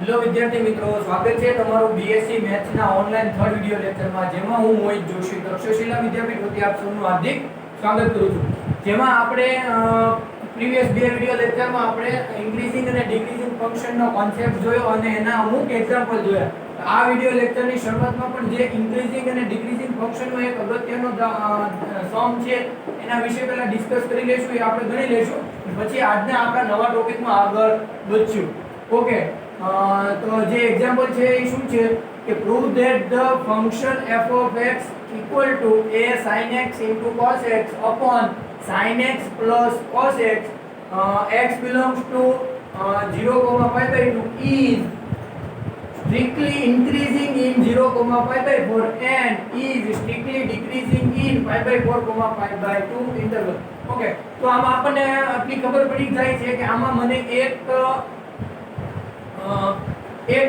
Hello વિદ્યાર્થી મિત્રો, સ્વાગત છે તમારું બીએસસી મેથ્સના ઓનલાઈન થર્ડ વિડિયો લેક્ચરમાં, જેમાં હું મોહિત જોશી તક્ષશિલા વિદ્યાપીઠ વતી આપ સૌનું હાર્દિક સ્વાગત કરું છું. જેમાં આપણે પ્રીવિયસ બે વિડિયો લેક્ચરમાં આપણે ઇન્ક્રીઝિંગ અને ડિક્રીઝિંગ ફંક્શનનો કોન્સેપ્ટ જોયો અને એના અમુક એક્ઝામ્પલ જોયા. આ વિડિયો લેક્ચરની શરૂઆતમાં પણ જે ઇન્ક્રીઝિંગ અને ડિક્રીઝિંગ ફંક્શનનો એક અગત્યનો સમ છે એના વિશે પહેલા ડિસ્કસ કરી લેશું, એ આપણે ગણી લેશું, પછી આજના આપણા નવા ટોપિકમાં આગળ વધશું. ઓકે, તો જે એક્ઝામ્પલ છે એ શું છે કે prove that the function f of x equal to a sin x into cos x upon sin x plus cos x x belongs to 0 pi by 2 is strictly increasing in 0 pi by 4 and is strictly decreasing in pi by 4 pi by 2 interval. Okay, તો આમાં આપણને આટલી ખબર પડી જાય છે કે આમાં મને એક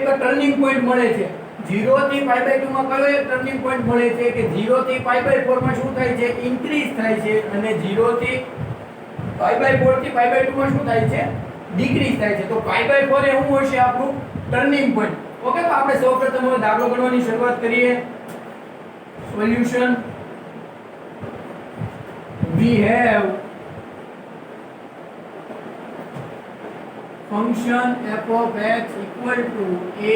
ટર્નિંગ પોઈન્ટ મળે છે. 0 થી pi by 2 માં કયો એક ટર્નિંગ પોઈન્ટ મળે છે કે 0 થી pi by 4 માં શું થાય છે, ઇન્ક્રીઝ થાય છે, અને 0 થી pi by 4 થી pi by 2 માં શું થાય છે, ડિક્રીઝ થાય છે. તો pi by 4 એ શું હશે, આપણું ટર્નિંગ પોઈન્ટ. ઓકે, તો આપણે સૌપ્રથમ હવે દાખલો ગણવાની શરૂઆત કરીએ. Solution we have function f of x equal to a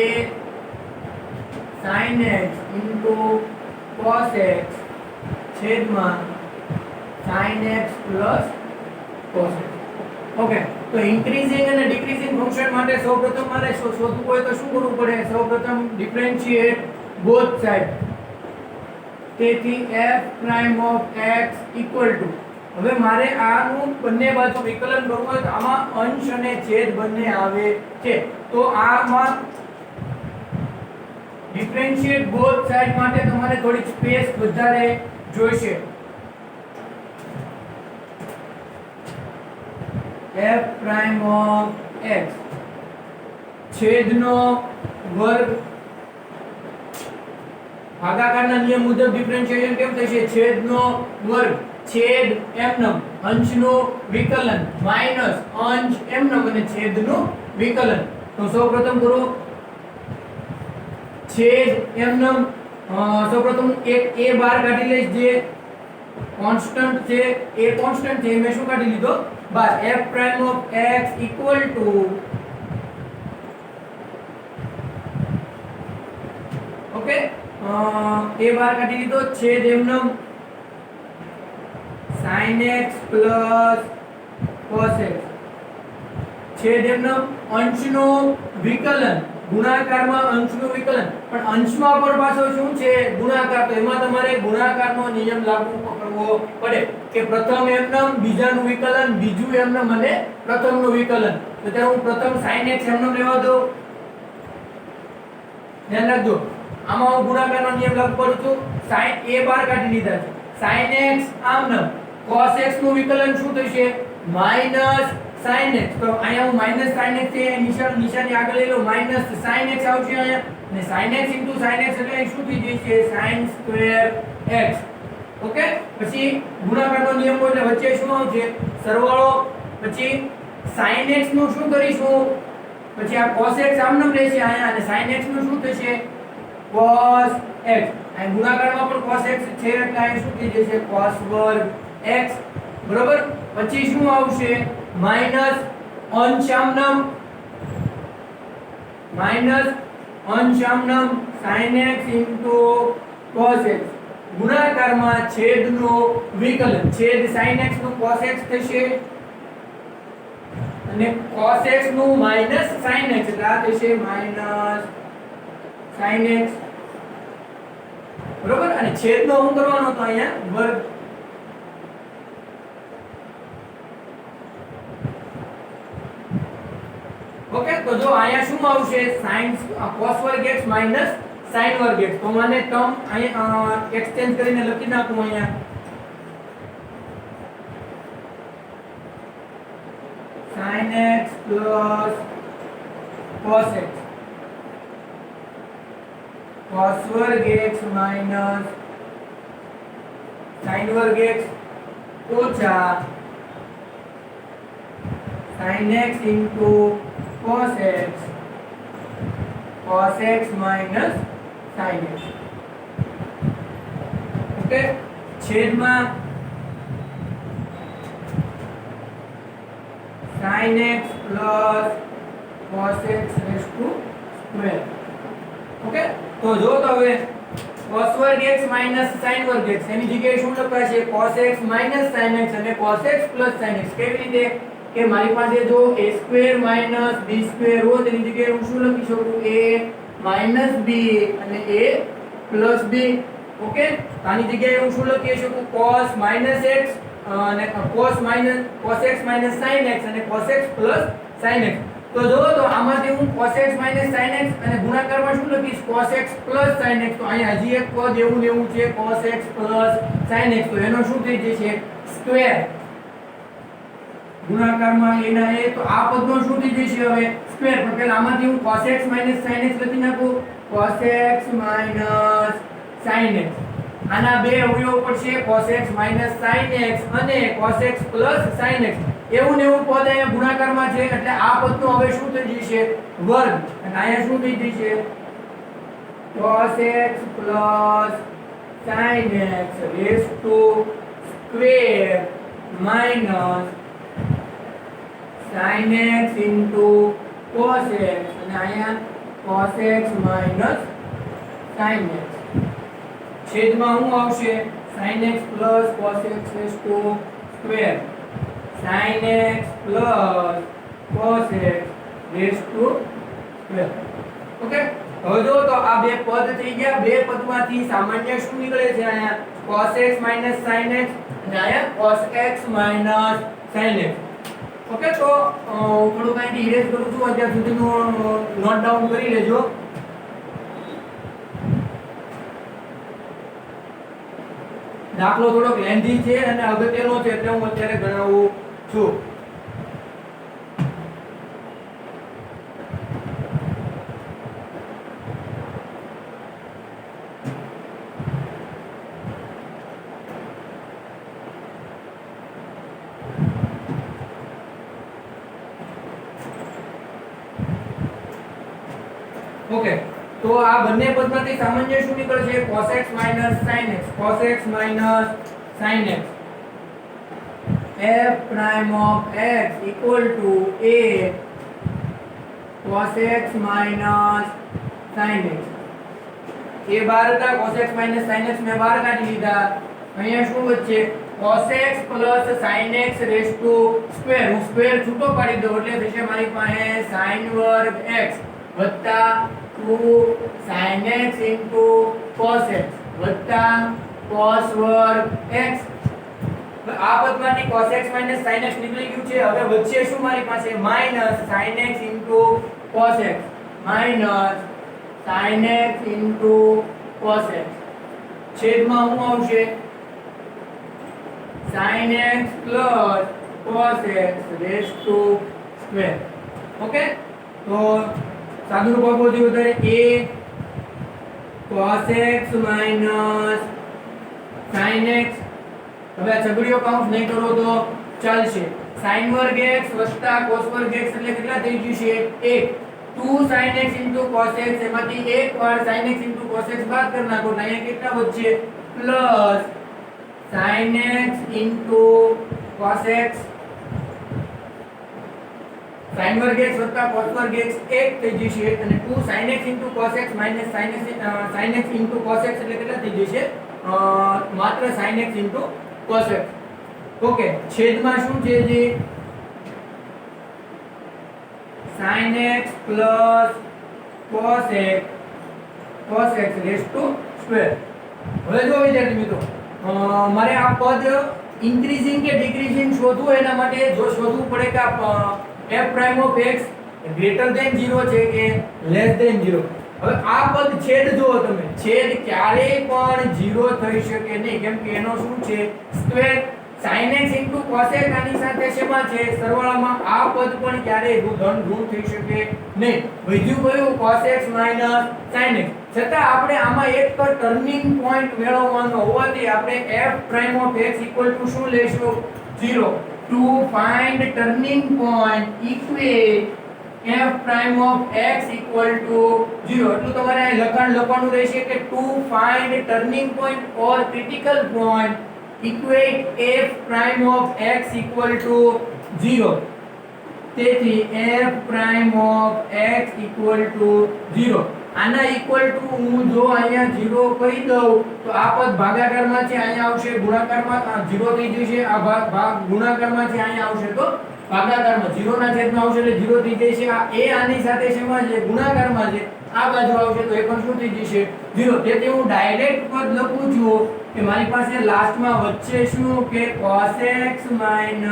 sin x into cos x છેદમાં sin x plus cos x. Okay, તો ઇન્ક્રીઝિંગ અને ડિક્રીઝિંગ ફંક્શન માટે સૌપ્રથમ મારે શોધવું હોય તો શું કરવું પડે? સૌપ્રથમ ડિફરન્શિએટ બોથ સાઇડ. તેથી f prime of x equal to, હવે મારે આનું બંને બાજુ વિકલન કરવું હોય તો આમાં અંશ અને છેદ બંને આવે છે. તો આમાં ડિફરન્શિએટ બોથ સાઇડ માટે તમારે થોડી સ્પેસ વધારે જોઈશે. f prime of x છેદનો વર્ગ, ભાગાકારના નિયમ મુજબ ડિફરન્શિએશન કેમ થશે? છેદનો વર્ગ છેદ એમનમ, અંશનું વિકલન માઈનસ અંશ એમનમ અને છેદનું વિકલન. તો સૌપ્રથમ કરો છેદ એમનમ. સૌપ્રથમ એક a બાર કાઢી લઈશ, જે કોન્સ્ટન્ટ છે, a કોન્સ્ટન્ટ છે, મેં શું કાઢી લીધો? બાર. f prime of x equal to, okay, a બાર કાઢી લીધો, છેદ એમનમ sin x plus cos x છેદ એમનમ અંશનું વિકલન, ગુણાકારમાં અંશનું વિકલન. પણ અંશમાં પણ પાછો શું છે? ગુણાકાર. તો એમાં તમારે ગુણાકારનો નિયમ લાગુ કરવો પડે કે પ્રથમ એમનમ, બીજાનું વિકલન, બીજું એમનમ અને પ્રથમનું વિકલન. તો ત્યારે હું પ્રથમ sin x એમનમ લેવા દઉં. ધ્યાન રાખજો, આમાં હું ગુણાકારનો નિયમ લાગુ કરું છું. sin a બાર કાઢી લીધા છે, sin x આમનમ, cos x નું વિકલન શું થશે? Minus sin x. તો અહીંયા હું માઈનસ sin x છે, નિશાની આગળ લઈ લો, માઈનસ sin x આવશે અહીંયા, અને sin x into sin x એટલે શું થઈ જશે? sin square x. ઓકે, પછી ગુણાકારનો નિયમ હોય એટલે વચ્ચે શું આવશે? સરવાળો. પછી sin x નું શું કરીશું? પછી આ cos x આમનમ રહેશે અહીંયા, અને sin x નું શું થશે? cos x. અહીં ગુણાકારમાં પણ cos x છે એટલે અહીં શું થઈ જશે? cos વર્ગ x. બરોબર. પછી શું આવશે? માઈનસ અંશ આમનમ, માઈનસ અંશ આમનમ sin x into cos x. ગુણાકારમાં છેદનું વિકલન, છેદ sin x નું cos x થશે અને cos x નું માઈનસ sin x, એટલે આ થશે માઈનસ sin x. બરોબર. અને છેદનો શું કરવાનો હતો? અહીંયા વર્ગ. ઓકે, તો જો અહીંયા શું આવશે? sin cos વર્ગ x માઈનસ sin વર્ગ x. તો મને ટર્મ અહીંયા એક્સચેન્જ કરીને લખી નાખું. અહીંયા sin x plus cos x, cos વર્ગ x માઈનસ sin વર્ગ x ઓછા sin x into cos x cos x minus sin x. Okay, છેદમાં sin x plus cos x raised to square. Okay, તો જો તો હવે cos વર્ગ x minus sin વર્ગ x એની જગ્યાએ શું લખાશે? cos x minus sin x અને cos x plus sin x. કેવી રીતે કે મારી પાસે જો a square minus b square હોય તેની જગ્યાએ હું શું લખી શકું? a minus b અને a plus b. ઓકે, આની જગ્યાએ હું શું લખી શકું? cos minus x અને cos x minus sin x અને cos x plus sin x. તો જો તો આમાંથી હું cos x minus sin x અને ગુણાકારમાં શું લખીશ? cos x plus sin x. તો અહીંયા હજી એક પદ એવું ને એવું છે cos x plus sin x. તો એનો શું થઈ જશે? સ્ક્વેર. ગુણાકારમાં એના એ તો આ પદનો શું થઈ જશે હવે? સ્ક્વેર. પણ પહેલા આમાંથી હું cos x minus sin x લખી નાખું. cos x minus sin x. આના બે અવયવ પડશે cos x minus sin x અને cos x plus sin x. એવું ને એવું પદ અહીંયા ગુણાકારમાં છે એટલે આ પદનો હવે શું થઈ જશે? વર્ગ. અને અહીંયા શું થઈ જશે? cos x plus sin x raised to square minus sin x into cos x અને અહીંયા cos x minus sin x. છેદમાં શું આવશે? sin x plus cos x raised to square sin x plus cos x raised to square. Okay, હવે જો તો આ બે પદ થઈ ગયા. બે પદમાંથી સામાન્ય શું નીકળે છે? અહીંયા cos x minus sin x અને અહીંયા cos x minus sin x. Okay, તો થોડું કંઈ ઇરેઝ કરું છું. અત્યાર સુધીનું નોટ ડાઉન કરી લેજો. દાખલો થોડોક લેન્ધી છે અને અગત્યનો છે એટલે હું અત્યારે ગણાવું છું. ઓકે, તો આ બંને પદમાંથી સામાન્ય શું નીકળશે? cos x minus sin x. cos x minus sin x. f prime of x equal to a cos x minus sin x. એ બહાર હતા cos x minus sin x મેં બહાર કાઢી લીધા. અહીંયા શું વચ્ચે? cos x plus sin x raised to square. હું સ્ક્વેર છૂટો પાડી દઉં એટલે થશે મારી પાસે sin વર્ગ x વત્તા 2 sin x into cos x વત્તા cos વર્ગ x. આ પદમાંથી cos x minus sin x નીકળી ગયું છે. હવે વચ્ચે શું મારી પાસે? minus sin x into cos x minus sin x into cos x. છેદમાં શું આવશે? sin x plus cos x raised to square. Okay, તો સાદું રૂપ આપો જોઈએ વધારે a cos x minus sin x. હવે આ છગડીયો કાઉન્ટ નહીં કરો તો ચાલશે. sin વર્ગ x વત્તા cos વર્ગ x એટલે કેટલા થઈ જશે? 1. 2 sin x into cos x એમાંથી એક વાર sin x into cos x બાદ કરી નાખો તો અહીંયા કેટલા વધશે? Plus sin x into cos x sin વર્ગ x વત્તા cos વર્ગ x 1 થઈ જશે અને 2 sin x into cos x minus sin x into cos x એટલે કેટલા થઈ જશે? માત્ર sin x into cos x. Okay, છેદમાં શું છે? જે sin x plus cos x raised to square. હવે જો વિદ્યાર્થી મિત્રો, મારે આ પદ ઇન્ક્રીઝિંગ કે ડિક્રીઝિંગ શોધવું એના માટે જો શોધવું પડે કે f prime of x greater than 0 છે કે less than 0. હવે આ પદ છેદ જુઓ તમે, છેદ ક્યારેય પણ 0 થઈ શકે નહીં કેમ કે એનો શું છે? Square. sin x into cos x આની સાથે શેમાં છે? સરવાળામાં. આ પદ પણ ક્યારેય ધન ઋણ થઈ શકે નહીં. બીજું કયું? cos x minus sin x. છતાં આપણે આમાં એક ટર્નિંગ પોઈન્ટ મેળવવાનો હોવાથી આપણે f prime of x equal to શું લેશું? 0. To find turning point equate f prime of x equal to 0 એટલું તમારે અહીં લખવાનું રહેશે કે to find turning point or critical point equate f prime of x equal to 0 તેથી f prime of x equal to 0 આના equal to હું જો અહીંયા 0 કહી દઉં તો આ પદ ભાગાકારમાં છે અહીંયા આવશે ગુણાકારમાં 0 થઈ જશે આ ભાગ ગુણાકારમાં છે અહીંયા આવશે તો ભાગાકારમાં 0 ના છેદમાં આવશે એટલે 0 થઈ જશે આ એ આની સાથે શેમાં છે ગુણાકારમાં છે આ બાજુ આવશે તો એ પણ શું થઈ જશે 0 તેથી હું ડાયરેક્ટ પદ લખું છું કે મારી પાસે લાસ્ટમાં વચ્ચે શું કે cos x sin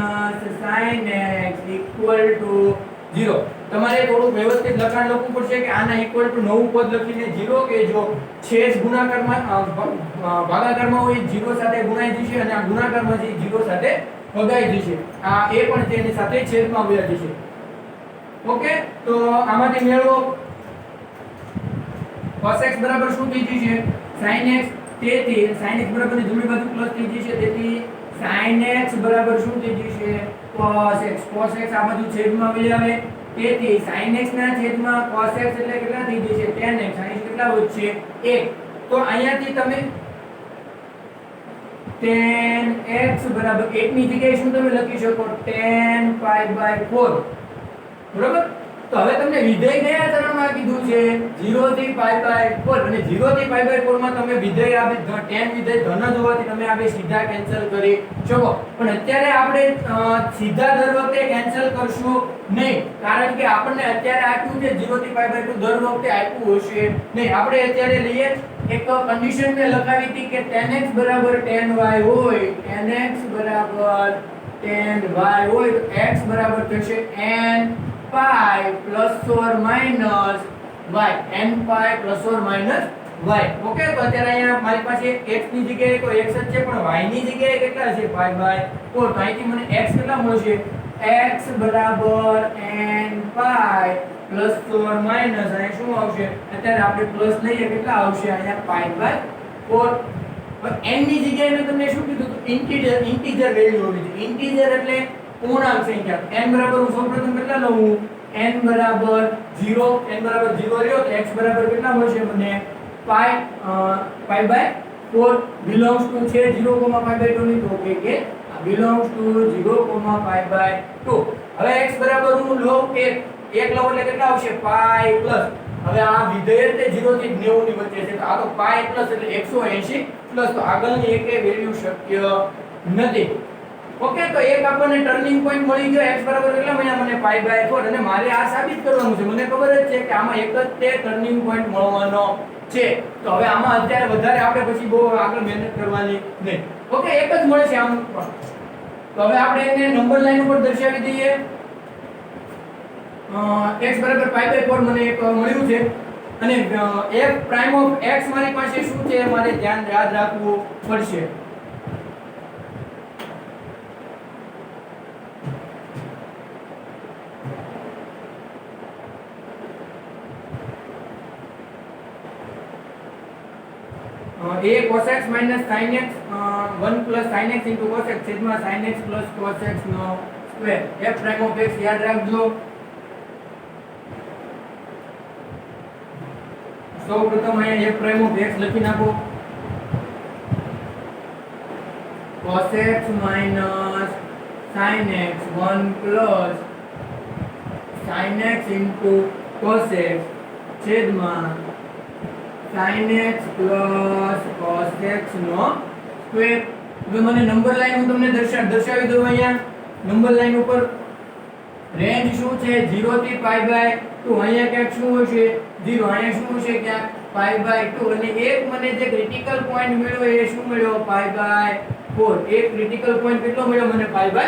x equal to 0 તમારે થોડું વ્યવસ્થિત લખાણ લખવું પડશે કે આના ઇક્વલ ટુ નવું પદ લખીને 0 કે જો છેદ ગુણાકારમાં ભાગાકારમાં હોય 0 સાથે ગુણાઈ જશે અને આ ગુણાકારમાં જે 0 સાથે ભગાઈ જશે આ એ પણ તેની સાથે છેદમાં વયા જશે ઓકે તો આમાંથી મેળવો cos x બરાબર શું થઈ જશે sin x તેથી sin x બરાબર ની જમણી બાજુ પ્લસ થઈ જશે તેથી sin x બરાબર શું થઈ જશે cos x આ બાજુ છેદમાં વહી આવે તેથી sin x ના છેદમાં cos x એટલે કેટલા થઈ જશે tan x sin x કેટલા વધશે 1 તો અહીંયાથી તમે tan x બરાબર 1 ની જગ્યાએ શું તમે લખી શકો tan pi by 4 બરાબર તો હવે તમને વિધેય કયા ચરણમાં કીધું છે 0 થી pi by 4 અને 0 થી pi by 4 માં તમે વિધેય આપે tan વિધેય ધન જ હોવાથી તમે આ બે સીધા કેન્સલ કરી શકો પણ અત્યારે આપણે સીધા દર વખતે કેન્સલ કરશું નહીં કારણ કે આપણને અત્યારે આપ્યું છે 0 થી pi by 2 દર વખતે આપ્યું હશે નહીં આપણે અત્યારે લઈએ એક કન્ડિશન મે લગાવી હતી કે tan x બરાબર tan y હોય tan x બરાબર tan y હોય તો x બરાબર થશે n pi plus or minus y n pi plus or minus y okay તો અત્યારે અહીંયા મારી પાસે x ની જગ્યાએ તો x જ છે પણ y ની જગ્યાએ કેટલા છે pi by 4 તો અહીંથી મને x કેટલા મળશે x બરાબર n pi plus or minus અહીંયા શું આવશે અત્યારે આપણે પ્લસ લઈએ કેટલા આવશે અહીંયા pi by 4 n ની જગ્યાએ મેં તમને શું કીધું ઇન્ટીજર વેલ્યુ હોવી જોઈએ ઇન્ટીજર એટલે પૂર્ણાંક સંખ્યા n બરાબર હું સૌપ્રથમ કેટલા લઉં n બરાબર 0 n બરાબર 0 લ્યો તો x બરાબર કેટલા મળશે મને pi by 4 belongs to છે 0, pi by 2 ની તો કે belongs to 0, pi by 2 હવે x બરાબર હું લઉં 1 લઉં એટલે કેટલા આવશે pi પ્લસ હવે આ વિધેય તે 0 થી 90 ની વચ્ચે છે તો આ તો pi પ્લસ એટલે 180 પ્લસ તો આગળની એકે વેલ્યુ શક્ય નથી ઓકે તો એક આપણને ટર્નિંગ પોઈન્ટ મળી ગયો x બરાબર કેટલા મળ્યા મને pi by 4 અને મારે આ સાબિત કરવાનું છે મને ખબર જ છે કે આમાં એક જ તે ટર્નિંગ પોઈન્ટ મળવાનો છે તો હવે આમાં અત્યારે વધારે આપણે પછી બહુ આગળ મહેનત કરવાની નહીં ઓકે એક જ મળે છે આમ તો હવે આપણે એને નંબર લાઈન ઉપર દર્શાવી દઈએ x બરાબર pi by 4 મને એક મળ્યું છે અને f prime of x મારી પાસે શું છે મારે ધ્યાન યાદ રાખવું પડશે a cos x minus sin x 1 plus sin x into cos x છેદમાં sin x plus cos x નો square f prime of x યાદ રાખજો સૌપ્રથમ અહીંયા f prime of x લખી નાખો cos x minus sin x 1 plus sin x into cos x છેદમાં sin x plus cos x નો સ્ક્વેર હવે મને નંબર લાઈન હું તમને દર્શાવી દઉં અહીંયા નંબર લાઈન ઉપર રેન્જ શું છે 0 થી pi by 2 અહીંયા ક્યાંક શું હશે 0 અહીંયા શું હશે ક્યાંક pi by 2 અને એક મને જે ક્રિટિકલ પોઈન્ટ મળ્યો એ શું મળ્યો pi by 4 એક ક્રિટિકલ પોઈન્ટ કેટલો મળ્યો મને pi by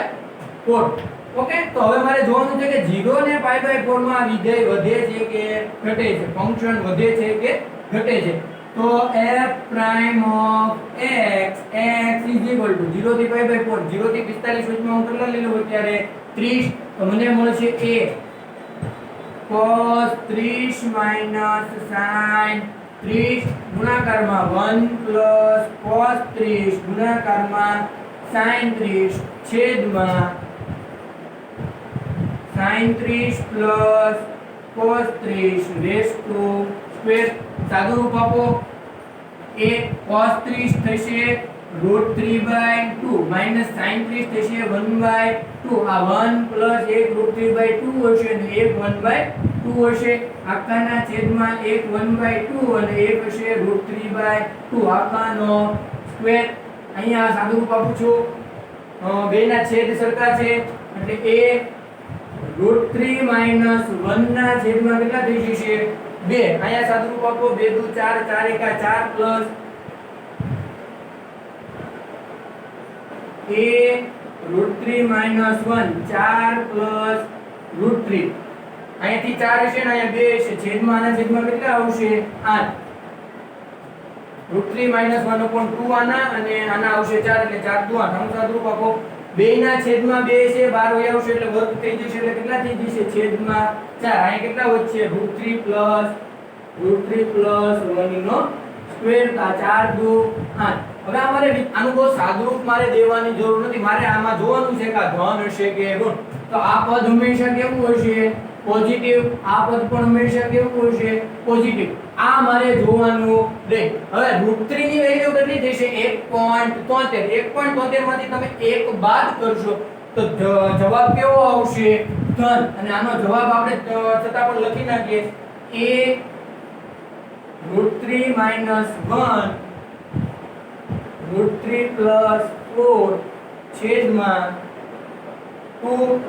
4 ઓકે તો હવે મારે જોવાનું છે કે 0 ને pi by 4 માં વિધેય વધે છે કે ઘટે છે ફંક્શન વધે છે કે ઘટે છે તો f prime of x is equal to 0 થી pi by 4 0 થી 45 વચમાં હું કેટલા લઈ લઉં અત્યારે 30 તો મને મળશે a cos 30 minus sin 30 ગુણાકારમાં 1 plus cos 30 ગુણાકારમાં sin 30 છેદમાં sin 30 plus cos 30 raise to square સાદું રૂપ આપો એ cos 30 થશે √3/2 માઈનસ sin 30 થશે 1/2 આ 1 પ્લસ 1 √3/2 હશે અને 1 1/2 હશે આખાના છેદમાં 1 1/2 અને 1 હશે √3/2 આખાનો સ્ક્વેર અહીંયા સાદું રૂપ આપું છું બેના છેદ સરખા છે એટલે a √3 માઈનસ 1 ના છેદમાં કેટલા થઈ જશે 2 અહીંયા સાદું રૂપ આપો 2 દુ 4 4 એકા 4 પ્લસ a √3 માઈનસ 1 4 પ્લસ √3 અહીંયાથી 4 હશે ને અહીંયા 2 હશે છેદમાં આના છેદમાં કેટલા આવશે 8 √3 માઈનસ 1/2 આના અને આના આવશે 4 એટલે 4 દુ 8 આનું સાદું રૂપ આપો 2 ના છેદમાં 2 છે 12 વય આવશે એટલે વર્ગ થઈ જશે એટલે કેટલા થઈ જશે છેદમાં 4 અહીંયા કેટલા વધશે √3 પ્લસ 1 નો સ્ક્વેર આ 4 દુ 8 હવે અમારે આનું બહુ સાદું રૂપ મારે દેવાની જરૂર નથી મારે આમાં જોવાનું છે કે આ ધન હશે કે ઋણ તો આ પદ હંમેશા કેવું હશે પોઝિટિવ આ પદ પણ હંમેશા કેવું હશે પોઝિટિવ આ મારે જોવાનું રહે હવે √3 ની વેલ્યુ કેટલી થશે 1.73 1.73 માંથી તમે 1 બાદ કરશો તો જવાબ કેવો આવશે ધન અને આનો જવાબ આપણે છતાં પણ લખી નાખીએ a √3 માઈનસ 1 √3 પ્લસ 4 છેદમાં 2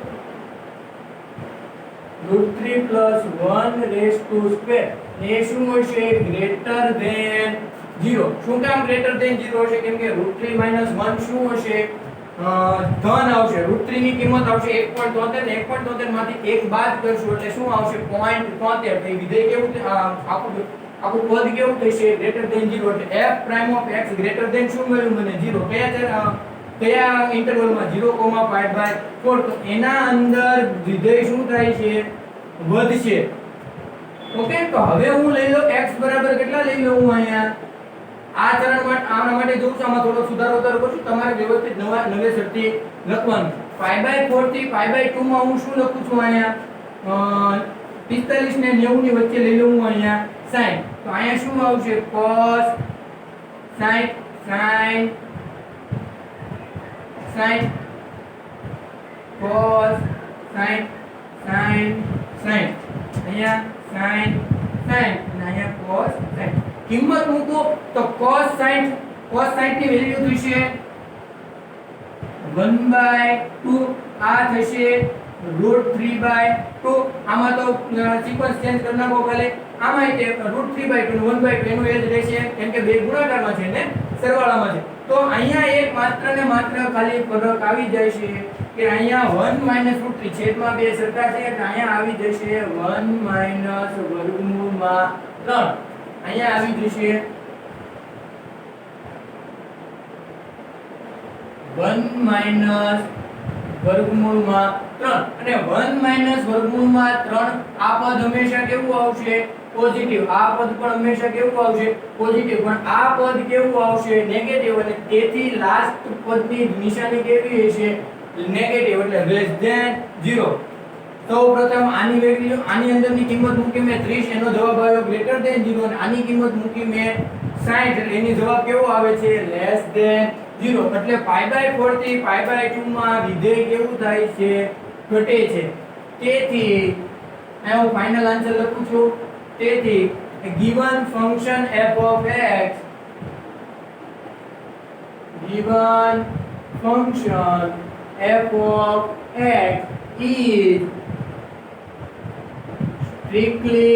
√3 પ્લસ 1 રેસ ટુ સ્ક્વેર એ શું હશે ગ્રેટર ધેન 0 શું કામ ગ્રેટર ધેન 0 હશે કેમ કે √3 માઈનસ 1 શું હશે ધન આવશે √3 ની કિંમત આવશે 1.73 ને 1.73 માંથી 1 બાદ કરશું એટલે શું આવશે 0.73 તો વિધેય કેવું આખું પદ કેવું થશે ગ્રેટર ધેન 0 એટલે f prime of x greater than શું મળ્યું મને 0 કયા ઇન્ટરવલમાં 0,5/4 તો એના અંદર વિધેય શું થાય છે વધશે ઓકે તો હવે હું લઈ લો x બરાબર કેટલા લઈ લઉં હું અહીંયા આ ચરણ માટે આના માટે જોઉં છું આમાં થોડો સુધારો કરું છું તમારે વ્યવસ્થિત નવેસરથી લખવાનું π/4 થી π/2 માં હું શું લખું છું અહીંયા 45 ને 90 ની વચ્ચે લઈ લઉં હું અહીંયા sin તો અહીંયા શું આવશે cos sin cos sin અહીંયા sin અને અહીંયા cos sin કિંમત મૂકો તો cos sin ની વેલ્યુ થશે 1/2 આ થશે √3/2 આમાં તો સિક્વન્સ ચેન્જ કરી નાખો ખાલી આમાં તે √3/2 ને 1/2 એનું એ જ રહેશે કેમ કે બે ગુણાકારમાં છે ને સરવાળામાં છે તો અહીંયા એક માત્ર ને માત્ર ખાલી ફરક આવી જાય છે કે અહીંયા 1 - √3 છેદમાં બે સરખા છે એટલે અહીંયા આવી જશે 1 - વર્ગમૂળમાં 3 અહીંયા આવી જશે 1 - વર્ગમૂળમાં 3 અને 1 - વર્ગમૂળમાં 3 આ પદ હંમેશા કેવું આવશે પોઝિટિવ આ પદ પણ હંમેશા કેવું આવશે પોઝિટિવ પણ આ પદ કેવું આવશે નેગેટિવ અને તેથી લાસ્ટ પદની નિશાની કેવી હશે નેગેટિવ એટલે લેસ ધેન 0 તો પ્રથમ આની વેલ્યુ આની અંદરની કિંમત મૂકી મેં 30 એનો જવાબ આવ્યો ગ્રેટર ધેન 0 અને આની કિંમત મૂકી મેં 60 એટલે એની જવાબ કેવો આવે છે લેસ ધેન 0 એટલે π/4 થી π/2 માં વિધેય કેવું થાય છે ઘટે છે તેથી આ હું ફાઇનલ આન્સર લખું છું તેથી given function f of x given function f of x is strictly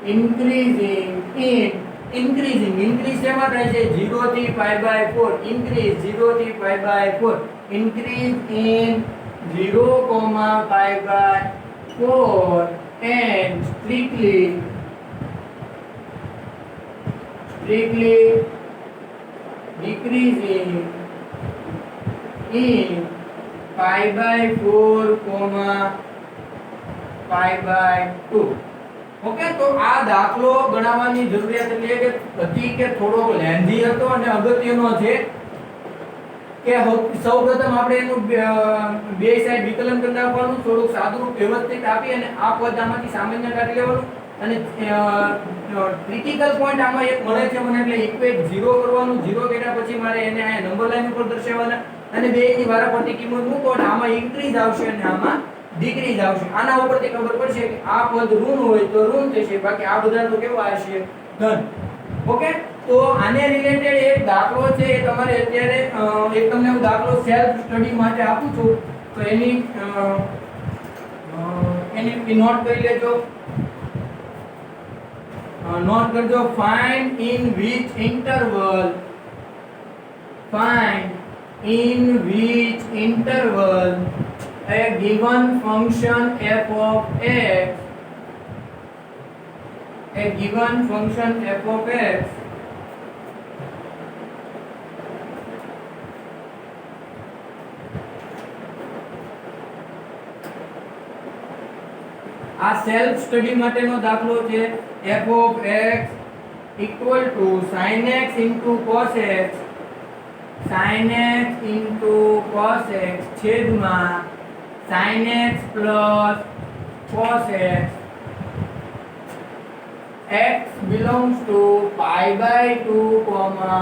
increasing increase શેમાં થાય છે 0 થી π/4 increase 0 થી π/4 increase in 0,π/4 and strictly decreasing in π/4, π/2 okay તો આ દાખલો ગણવાની જરૂરિયાત એટલે કે હતી કે થોડો લેન્ધી હતો અને અગત્યનો છે કે સૌપ્રથમ આપણે એનું બે સાઈડ વિકલન કરી નાખવાનું, થોડુંક સાદુરૂપ વ્યવસ્થિત આપી અને આ પદ આમાંથી સામાન્ય કાઢી લેવાનું અને ક્રિટિકલ પોઈન્ટ આમાં એક મળે છે મને એટલે ઇક્વેટ 0 કરવાનું. 0 કર્યા પછી મારે એને આ નંબર લાઈન ઉપર દર્શાવવાના અને બે ની વારાફરતી કિંમત મૂકો એટલે આમાં ઇન્ક્રીઝ આવશે અને આમાં ડિક્રીઝ આવશે. આના ઉપરથી ખબર પડશે કે આ પદ ઋણ હોય તો ઋણ થશે, બાકી આ બધા તો કેવા હશે? ધન. ઓકે, તો આને રિલેટેડ એક દાખલો છે એ તમારે અત્યારે એક તમને હું દાખલો સેલ્ફ સ્ટડી માટે આપું છું તો એની નોટ કરી લેજો. નોટ કરજો. find in which interval a given function f of x આ સેલ્ફ સ્ટડી માટેનો દાખલો છે. f of x equal to sin x into cos x છેદમાં sin x plus cos x x belongs to pi by 2 comma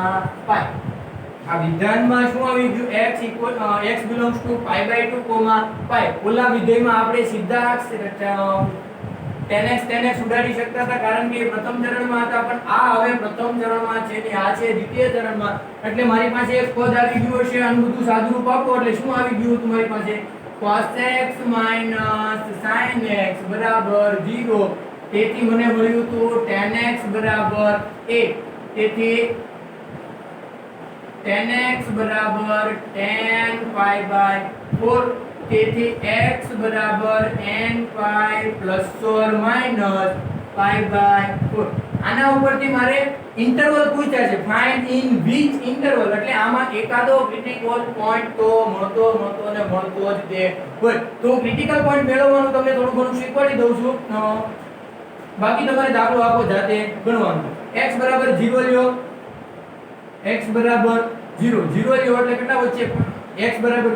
pi. આ વિધાનમાં શું આવી ગયું? x belongs to pi by 2 comma pi. ઓલા વિધેયમાં આપણે સીધા tan x ઉડાડી શકતા હતા કારણ કે પ્રથમ ચરણમાં હતા, પણ આ હવે પ્રથમ ચરણમાં છે ને આ છે દ્વિતીય ચરણમાં, એટલે મારી પાસે એક પદ આવી ગયું હશે. આનું બધું સાદુરૂપ આપો એટલે શું આવી ગયું તમારી પાસે? cos x minus sin x બરાબર 0. તેથી મને મળ્યું હતું tan x બરાબર 1. તેથી tan x બરાબર tan pi by 4. તેથી x બરાબર n pi plus or minus pi by 4. આના ઉપરથી મારે ઇન્ટરવલ પૂછ્યા છે. find in which interval, એટલે આમાં એકાદો ક્રિટિકલ પોઈન્ટ તો મળતો જ તે હોય. તો ક્રિટિકલ પોઈન્ટ મેળવવાનું તમને થોડું ઘણું શીખવાડી દઉં છું, બાકી તમારે દાખલો આપો જાતે ગણવાનો. x બરાબર 0 લ્યો, x બરાબર 0 લ્યો એટલે કેટલા વચ્ચે x બરાબર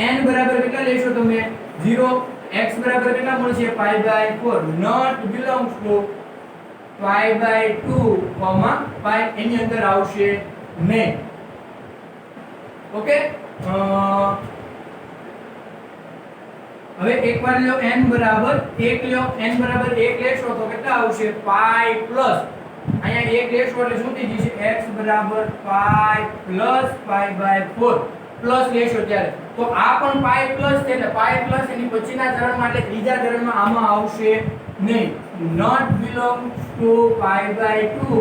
n બરાબર કેટલા લેશો તમે? 0. x બરાબર કેટલા મળશે? pi by 4. not belongs to pi by 2 pi એની અંદર આવશે નહીં. ઓકે, હવે એકવાર લ્યો n બરાબર 1 લ્યો. n બરાબર 1 લેશો તો કેટલા આવશે? pi પ્લસ અહીંયા 1 લેશો એટલે શું થઈ જશે? x બરાબર pi plus pi by 4 plus લેશો ત્યારે તો આ પણ પાઈ પ્લસ છે એટલે પાઈ પ્લસ એની પછીના ચરણમાં એટલે ત્રીજા ચરણમાં આમાં આવશે નહીં. not belongs to pi by 2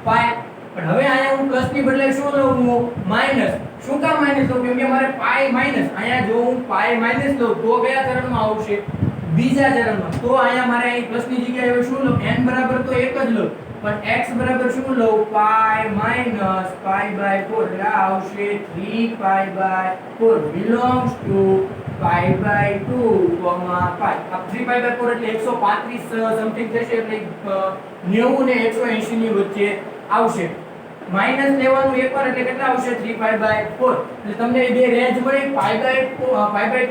pi. પણ હવે અહીંયા હું પ્લસ ની બદલે શું લઉં? માઈનસ. શું કામ માઈનસ લઉં? કેમ કે મારે પાઈ માઈનસ, અહીંયા જો હું પાઈ માઈનસ લઉં તો કયા ચરણમાં આવશે? બીજા ચરણમાં. તો અહીંયા મારે અહીં પ્લસ ની જગ્યાએ શું લઉં? n બરાબર તો 1 જ લઉં, પણ x બરાબર શું લઉં? pi minus pi by 4 એટલે આવશે 3 pi by 4 belongs to pi by 2 pi. આ 3 pi by 4 એટલે 135 સમથિંગ થશે એટલે 90 ને 180 ની વચ્ચે આવશે. માઈનસ લેવાનું એકવાર એટલે કેટલા આવશે? 3 pi by 4. એટલે તમને બે રેન્જ મળી pi by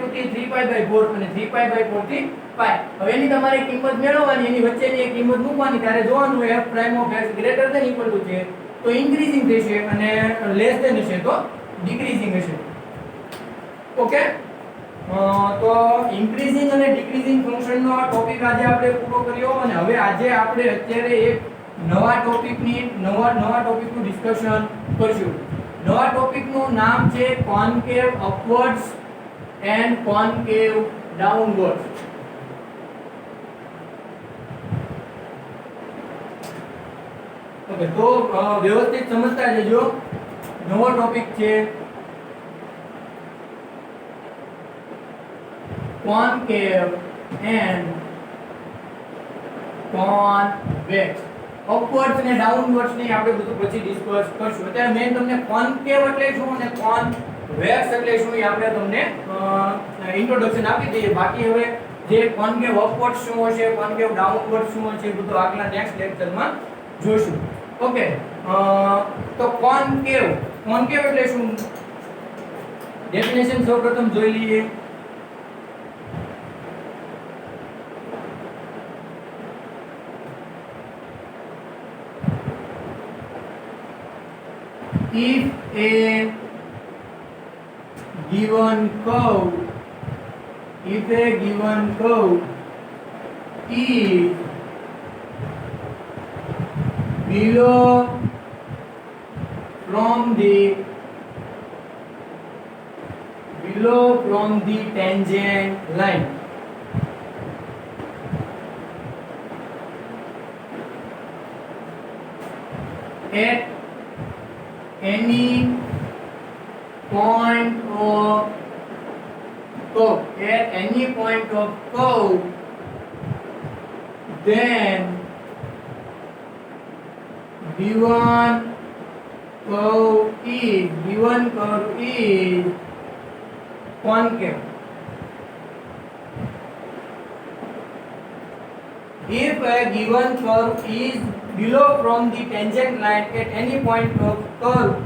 2 થી 3 pi by 4 અને 3 pi by 4 થી pi. હવે એની તમારે કિંમત મેળવવાની, એની વચ્ચેની એક કિંમત મૂકવાની, ત્યારે જોવાનું f prime of x greater than equal to છે તો ઇન્ક્રીઝિંગ થશે અને લેસ ધેન હશે તો ડિક્રીઝિંગ હશે. ઓકે, તો ઇન્ક્રીઝિંગ અને ડિક્રીઝિંગ ફંક્શનનો આ ટોપિક આજે આપણે પૂરો કર્યો અને હવે આજે આપણે અત્યારે એક નવા ટોપિકનું ડિસ્કશન કરશું. નવા ટોપિકનું નામ છે કોન્કેવ અપવર્ડ્સ એન્ડ કોન્કેવ ડાઉનવર્ડ્સ. ઓકે, તો વ્યવસ્થિત સમજતા જજો. નવો ટોપિક છે કોન્કેવ એન્ડ કોન્વેક્સ. અપવર્ડ્સ અને ડાઉનવર્ડ્સ ની આપણે બધું પછી ડિસ્કસ કરશું. અત્યારે મેં તમને કોન્કેવ એટલે શું અને કોન્વેક્સ એટલે શું એ આપણે તમને ઇન્ટ્રોડક્શન આપી દઈએ. બાકી હવે જે કોન્કેવ અપવર્ડ્સ શું હશે, કોન્કેવ ડાઉનવર્ડ્સ શું હશે, બધું આગલા નેક્સ્ટ લેક્ચરમાં જોઈશું. ઓકે, તો કોન્કેવ એટલે શું? ડેફિનેશન સૌપ્રથમ જોઈ લઈએ. If a given curve is below from the tangent line, at any point of curve, then given curve is concave. If a given curve is below from the tangent line at any point of curve,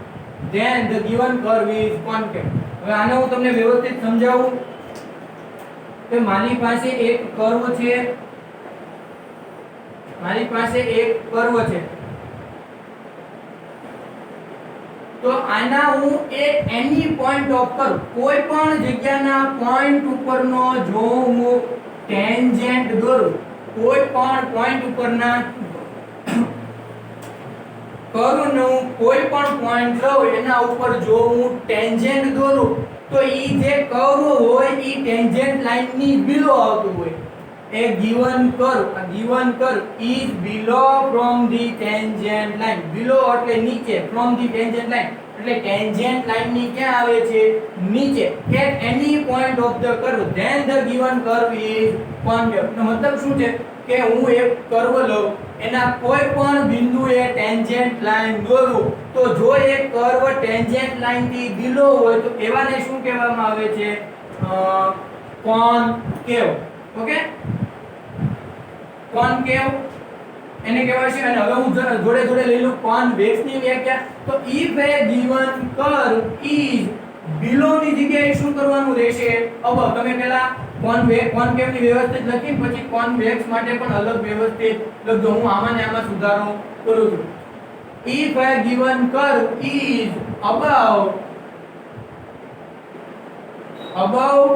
then the given curve is concave. હવે આને હું તમને વ્યવસ્થિત સમજાવું કે મારી પાસે એક કર્વ છે, તો આના હું એક એની પોઈન્ટ ઓફ કરું, કોઈ પણ જગ્યાના પોઈન્ટ ઉપરનો જો હું ટેન્જન્ટ દોરું, કોઈ પણ પોઈન્ટ ઉપરના કર્વનું કોઈ પણ પોઈન્ટ લઉં એના ઉપર જો હું ટેન્જન્ટ દોરું તો ઈ જે કર્વ હોય ઈ ટેન્જન્ટ લાઈનની બિલો આવતું હોય. a given curve is below from the tangent line. below એટલે નીચે, from the tangent line એટલે tangent line ની ક્યાં આવે છે? નીચે. at any point of the curve, then the given curve is concave. નો મતલબ શું છે કે હું એક કર્વ લઉં, એના કોઈ પણ બિંદુએ ટેન્જન્ટ લાઈન દોરું, તો જો એ કર્વ ટેન્જન્ટ લાઈન થી બિલો હોય તો એવાને શું કહેવામાં આવે છે? કોનકેવ. ઓકે, કોનકેવ એને કહેવાય છે. અને હવે હું જોડે જોડે લઈ લઉં કોનવેક્સ ની વ્યાખ્યા. તો if a given curve is below ની જગ્યાએ શું કરવાનું રહેશે? હવે તમે પહેલા કોનકેવ ની વ્યવસ્થિત લખી પછી કોનવેક્સ માટે પણ અલગ વ્યવસ્થિત લખજો. હું આમાં ને આમાં સુધારો કરું છું. if a given curve is above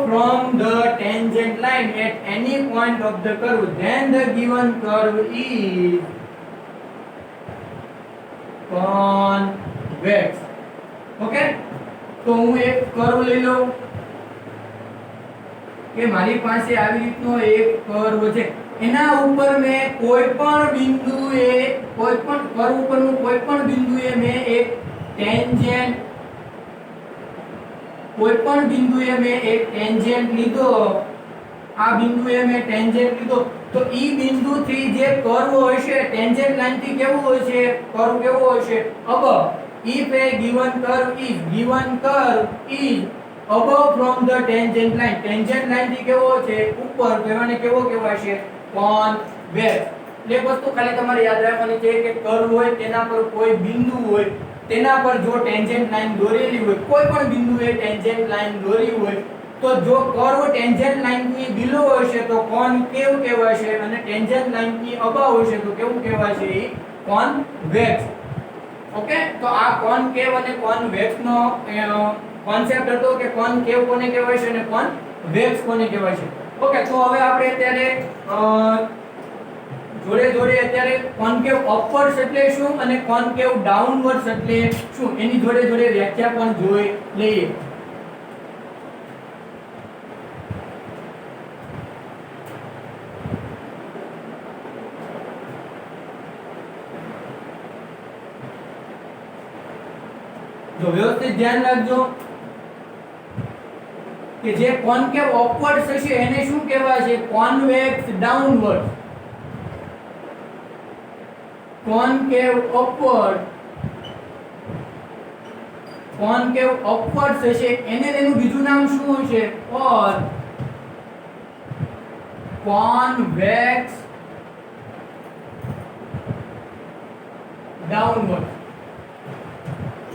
from the tangent line at any point of the curve, then the given curve is convex. Okay, તો હું એક કર્વ લઈ લઉં કે મારી પાસે આવી રીતનો એક કર્વ છે, એના ઉપર મેં કોઈ પણ બિંદુએ કોઈ પણ કર્વ ઉપરનું કોઈ પણ બિંદુએ મેં એક ટેન્જન્ટ લીધો. આ બિંદુએ મેં ટેન્જન્ટ લીધો તો ઈ બિંદુથી જે કર્વ હોય છે ટેન્જન્ટ લાઈન થી કેવો હોય છે? કર્વ કેવો હોય છે? above. if a given curve is above from the tangent line, tangent line થી કેવો છે? ઉપર. કહેવાને કેવો કહેવાય છે? convex. એટલે વસ્તુ ખાલી તમારે યાદ રાખવાની છે કે કર્વ હોય તેના પર કોઈ બિંદુ હોય, તેના પર જો ટેન્જન્ટ લાઈન દોરેલી હોય, કોઈ પણ બિંદુએ ટેન્જન્ટ લાઈન દોરી હોય, તો જો કર્વ ટેન્જન્ટ લાઈન ની બિલો હશે તો કોનકેવ કહેવાશે, અને ટેન્જન્ટ લાઈન ની અબાવ હશે તો કેવું કહેવાશે? કોનવેક્સ. ઓકે, તો આ કોનકેવ અને કોનવેક્સ નો કોન્સેપ્ટ હતો કે કોનકેવ કોને કહેવાય છે અને કોનવેક્સ કોને કહેવાય છે. ઓકે, તો હવે આપણે અત્યારે જોડે જોડે અત્યારે કોનકેવ અપવર્ડ્સ એટલે શું અને કોનકેવ ડાઉનવર્ડ્સ એટલે શું એની જોડે જોડે વ્યાખ્યા પણ જોઈ લઈએ. જો વ્યવસ્થિત ધ્યાન રાખજો કે જે કોનકેવ અપવર્ડ્સ હશે એને શું કહેવાય છે? કોનવેક્સ ડાઉનવર્ડ. concave upward હશે એને એનું બીજું નામ શું હશે? or convex downward.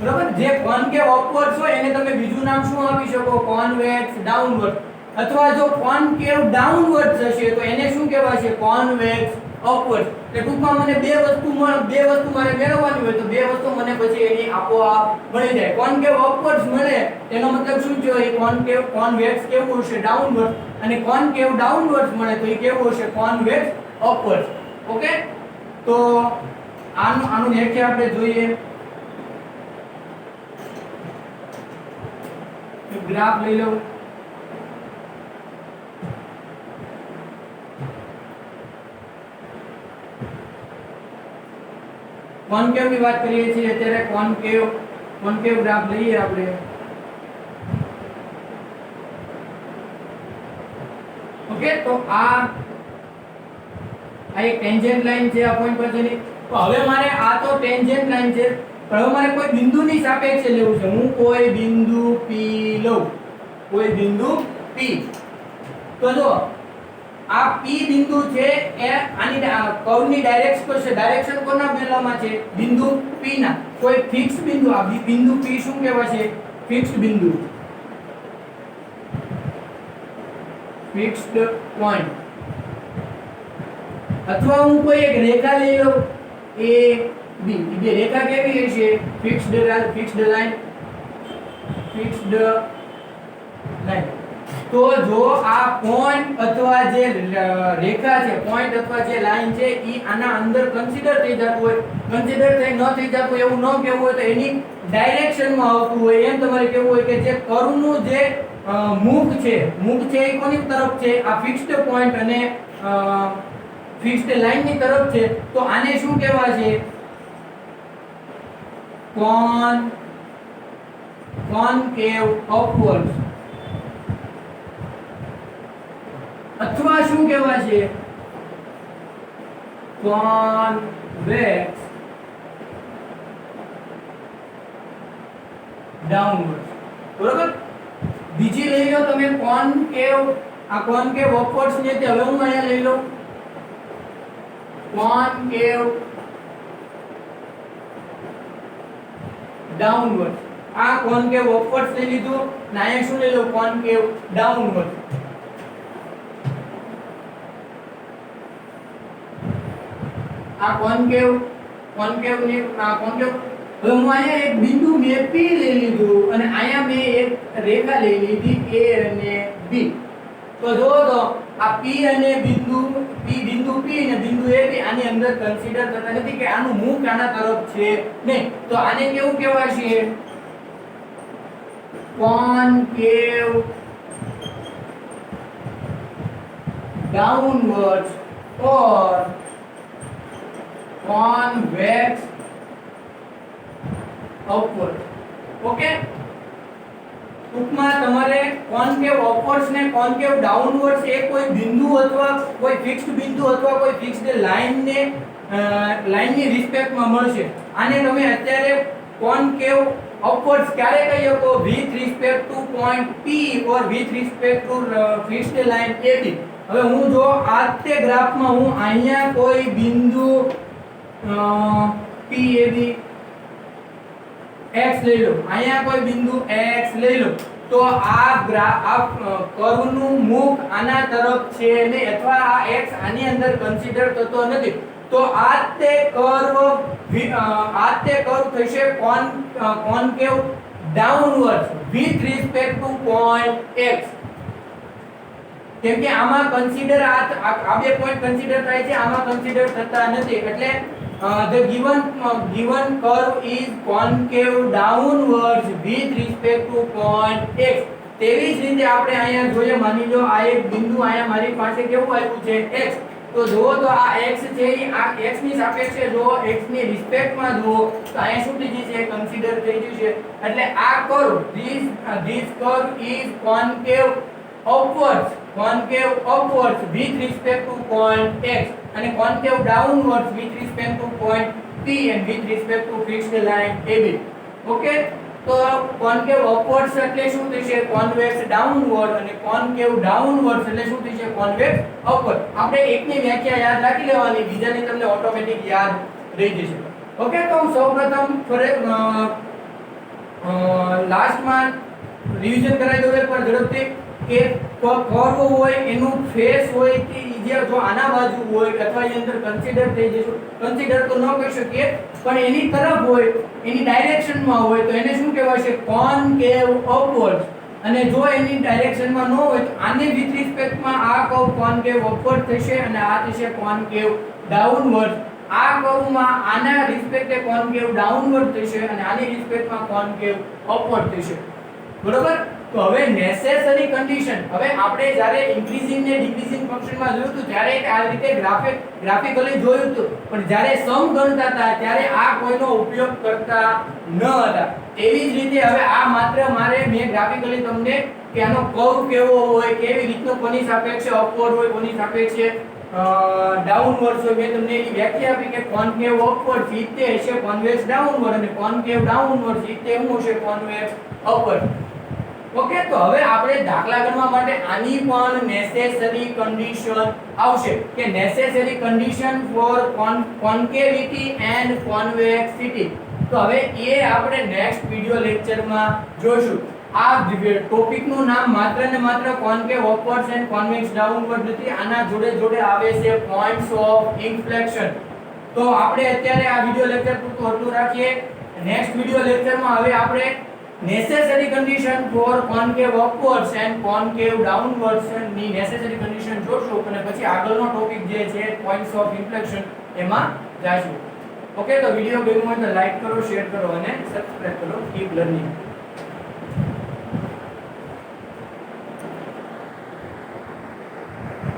બરાબર, જે કોન્કેવ અપવર્ડ્સ હોય એને તમે બીજું નામ શું આપી શકો? Convex downward. અથવા જો કોન્કેવ ડાઉનવર્ડ હશે તો એને શું કહેવાશે? Convex upward. એટલે ટૂંકમાં મને બે વસ્તુ મારે મેળવવાની હોય તો બે વસ્તુ મને પછી એની આપોઆપ મળી જાય. કોન્કેવ અપવર્ડ્સ મળે એનો મતલબ શું છે? એ કોન્કેવ કોન્વેક્સ કેવું હશે? ડાઉનવર્ડ. અને કોન્કેવ ડાઉનવર્ડ્સ મળે તો એ કેવું હશે? Convex upward. ઓકે, તો આનું વ્યાખ્યા આપણે જોઈએ. ગ્રાફ લઈ લો. કોન્કેવ ની વાત કરીએ છીએ અત્યારે. કોન્કેવ ગ્રાફ લઈએ આપણે. ઓકે, તો આ એક ટેન્જન્ટ લાઈન છે આ પોઈન્ટ પર જેની. તો હવે મારે આ તો ટેન્જન્ટ લાઈન છે, પણ હવે મારે કોઈ બિંદુની સાપેક્ષે લેવું છે. હું કોઈ બિંદુ P લઉં, કોઈ બિંદુ P. તો જો આ P બિંદુ છે એ આની કર્વની ડાયરેક્શન કોના મેળવવામાં છે? બિંદુ P ના. કોઈ ફિક્સ બિંદુ, આ બિંદુ P શું કહેવાય છે? ફિક્સ્ડ બિંદુ, ફિક્સ્ડ પોઈન્ટ. અથવા હું કોઈ એક રેખા લઈ લઉં A B. બે રેખા કેવી હશે? Fixed line. તો જો આ પોઈન્ટ અથવા જે રેખા છે, પોઈન્ટ અથવા જે લાઈન છે ઈ આના અંદર કન્સિડર થઈ જતું હોય, કન્સિડર થઈ ન થઈ જતું એવું ન કહેવું હોય તો એની ડાયરેક્શનમાં આવતું હોય એમ તમારે કહેવું હોય કે જે કર્વનું જે મુખ છે એ કોની તરફ છે? આ ફિક્સ્ડ પોઈન્ટ અને ફિક્સ્ડ લાઈન ની તરફ છે. તો આને શું કહેવાશે? કોન્કેવ અપવર્ડ. અથવા શું કહેવાશે? Convex downward. બરોબર, બીજી લઈ લો તમે કોન્કેવ. આ કોન્કેવ અપવર્ડ્સ ને તે હવે હું અહીંયા લઈ લઉં કોન્કેવ ડાઉનવર્ડ. આ કોન્કેવ અપવર્ડ્સ લઈ લીધું ને અહીંયા શું લઈ લઉં? કોન્કેવ ડાઉનવર્ડ. આ કોન્કેવ ની કોન્કેવ. હવે હું અહીંયા એક બિંદુ મેં P લઈ લીધું અને અહીંયા મેં એક રેખા લઈ લીધી A અને B. તો જો તો આ P અને બિંદુ P અને બિંદુ AB આની અંદર કન્સિડર થતા નથી કે આનું મુખ આના તરફ છે નહીં. તો આને કેવું કહેવાશે? કોન્કેવ ડાઉનવર્ડ ઓર કોન્વેક્સ અપવર્ડ. ઓકે, ટૂંકમાં તમારે કોન્કેવ અપવર્ડ્સ ને કોન્કેવ ડાઉનવર્ડ્સ એ કોઈ બિંદુ અથવા કોઈ ફિક્સ્ડ બિંદુ અથવા કોઈ ફિક્સ્ડ લાઈનની રિસ્પેક્ટમાં મળશે. આને તમે અત્યારે કોન્કેવ અપવર્ડ્સ ક્યારે કહી શકો? With respect to point P or with respect two fixed line AB. હવે હું જો આ તે ગ્રાફમાં હું અહીંયા કોઈ બિંદુ PAB x લઈ લો, અહીંયા કોઈ બિંદુ x લઈ લો, તો આ કર્વનું મુખ આના તરફ છે ને અથવા આ x આની અંદર કન્સિડર થતો નથી. તો આ તે કર્વ થશે concave downward with respect to point x. કેમ કે આમાં કન્સિડર આ બે પોઈન્ટ કન્સિડર થાય છે, આમાં કન્સિડર થતા નથી. એટલે the given curve is concave downwards with respect to point x. તેવી જ રીતે આપણે અહીંયા જોઈએ, માની લો આ એક બિંદુ અહીંયા મારી પાસે કેવું આવ્યું છે? x. તો જુઓ તો આ x છે આ x ની સાપેક્ષે જો x ની રિસ્પેક્ટમાં જુઓ તો અહીંયા શું થઈ જશે? કન્સિડર થઈ ગયું છે. એટલે આ curve this curve is concave upwards with respect to point x and concave downwards with respect to point P and with respect to fixed line AB. Okay, તો concave upwards એટલે શું થશે? convex downward અને concave downwards એટલે શું થશે? convex upward. આપણે એકની વ્યાખ્યા યાદ રાખી લેવાની, બીજાની તમને ઓટોમેટિક યાદ રહી જશે. ઓકે, તો સૌપ્રથમ લાસ્ટમાં રિવિઝન કરાવી દઉં એકવાર ઝડપથી કે કર્વ હોય એનું ફેસ હોય કે જે જો આના બાજુ હોય અથવા એની અંદર કન્સિડર થઈ જશું, કન્સિડર તો ન કહી શકીએ પણ એની તરફ હોય, એની ડાયરેક્શનમાં હોય તો એને શું કહેવાશે? કોનકેવ અપવર્ડ. અને જો એની ડાયરેક્શનમાં ન હોય તો આને વિથ રિસ્પેક્ટમાં આ કર્વ કોનકેવ અપવર્ડ થશે અને આ થશે કોનકેવ ડાઉનવર્ડ. આ કર્વમાં આના રિસ્પેક્ટે કોનકેવ ડાઉનવર્ડ થશે અને આની રિસ્પેક્ટમાં કોનકેવ અપવર્ડ થશે. બરોબર? તો હવે નેસેસરી કન્ડિશન, હવે આપણે જ્યારે ઇન્ક્રીઝિંગ ને ડિક્રીઝિંગ ફંક્શનમાં જોયું હતું ત્યારે આ રીતે ગ્રાફિકલી જોયું હતું, પણ જ્યારે સમ ગણતા હતા ત્યારે આ કોઈનો ઉપયોગ કરતા ન હતા. એવી જ રીતે હવે આ માત્ર મારે મેં ગ્રાફિકલી તમને કે આનો કર્વ કેવો હોય, કેવી રીતનો કોની સાપેક્ષે અપવર્ડ હોય, કોની સાપેક્ષે ડાઉનવર્ડ હોય, મેં તમને એની વ્યાખ્યા આપી કે કોનકેવ અપવર્ડ સીધે હશે કોન્વેક્સ ડાઉનવર્ડ અને કોનકેવ ડાઉનવર્ડ સીધે શું હશે? Convex upward. ઓકે, તો હવે આપણે દાખલા ગણવા માટે આની પણ નેસેસરી કન્ડિશન આવશે કે નેસેસરી કન્ડિશન ફોર કોન્કેવિટી એન્ડ કોન્વેક્સિટી. તો હવે એ આપણે નેક્સ્ટ વિડિયો લેક્ચરમાં જોઈશું. આ ટોપિકનું નામ માત્ર ને માત્ર કોનકેવ અપવર્ડ્સ એન્ડ કોન્વેક્સ ડાઉનવર્ડ નથી, આના જોડે જોડે આવે છે પોઈન્ટ્સ ઓફ ઇન્ફ્લેક્શન. તો આપણે અત્યારે આ વિડિયો લેક્ચર પૂરતું આટલું રાખીએ. નેક્સ્ટ વિડિયો લેક્ચરમાં હવે આપણે necessary condition for concave upwards and concave downwards ની necessary condition જોશું અને પછી આગળનો ટોપિક જે છે points of inflection એમાં જાશું. ઓકે, તો વિડિયો ગમ્યો હોય તો લાઈક કરો, શેર કરો અને સબસ્ક્રાઇબ કરો. Keep learning.